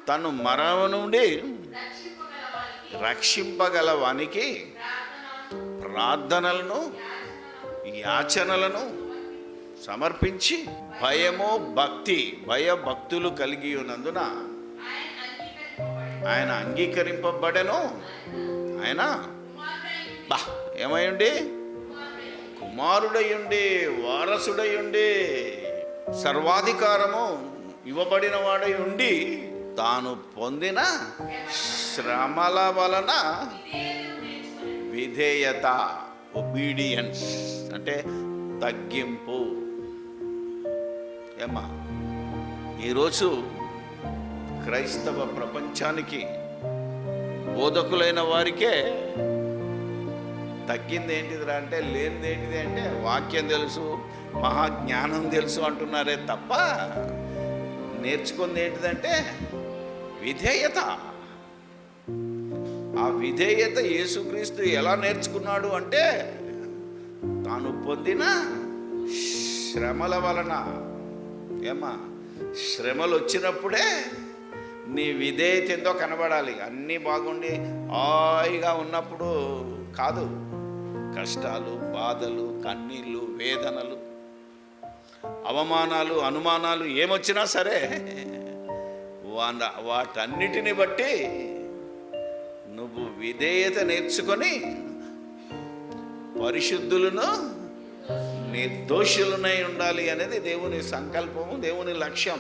తను మరణము నుండి రక్షింపగల వానికి ప్రార్థనలను యాచనలను సమర్పించి భయభక్తులు కలిగి ఉన్నందున ఆయన అంగీకరింపబడెను. ఆయన ఏమయ్యుండి కుమారుడయ్యుండి వారసుడయ్యుండి సర్వాధికారము ఇవ్వబడిన వాడై ఉండి తాను పొందిన శ్రమల వలన విధేయత, ఒబీడియన్స్ అంటే తగ్గింపు. ఏమ్మా, ఈరోజు క్రైస్తవ ప్రపంచానికి బోధకులైన వారికే తగ్గింది ఏంటిదిరా అంటే, లేనిది ఏంటిది అంటే వాక్యం తెలుసు, మహాజ్ఞానం తెలుసు అంటున్నారే తప్ప నేర్చుకుంది ఏంటిదంటే విధేయత. ఆ విధేయత యేసుక్రీస్తు ఎలా నేర్చుకున్నాడు అంటే తాను పొందిన శ్రమల వలన. ఏమ్మా, శ్రమలు వచ్చినప్పుడే నీ విధేయత ఎంతో కనబడాలి. అన్నీ బాగుండి హాయిగా ఉన్నప్పుడు కాదు. కష్టాలు, బాధలు, కన్నీళ్ళు, వేదనలు, అవమానాలు, అనుమానాలు ఏమొచ్చినా సరే వాటన్నిటిని బట్టి నువ్వు విధేయత నేర్చుకొని పరిశుద్ధులను నిర్దోషులనై ఉండాలి అనేది దేవుని సంకల్పము, దేవుని లక్ష్యం.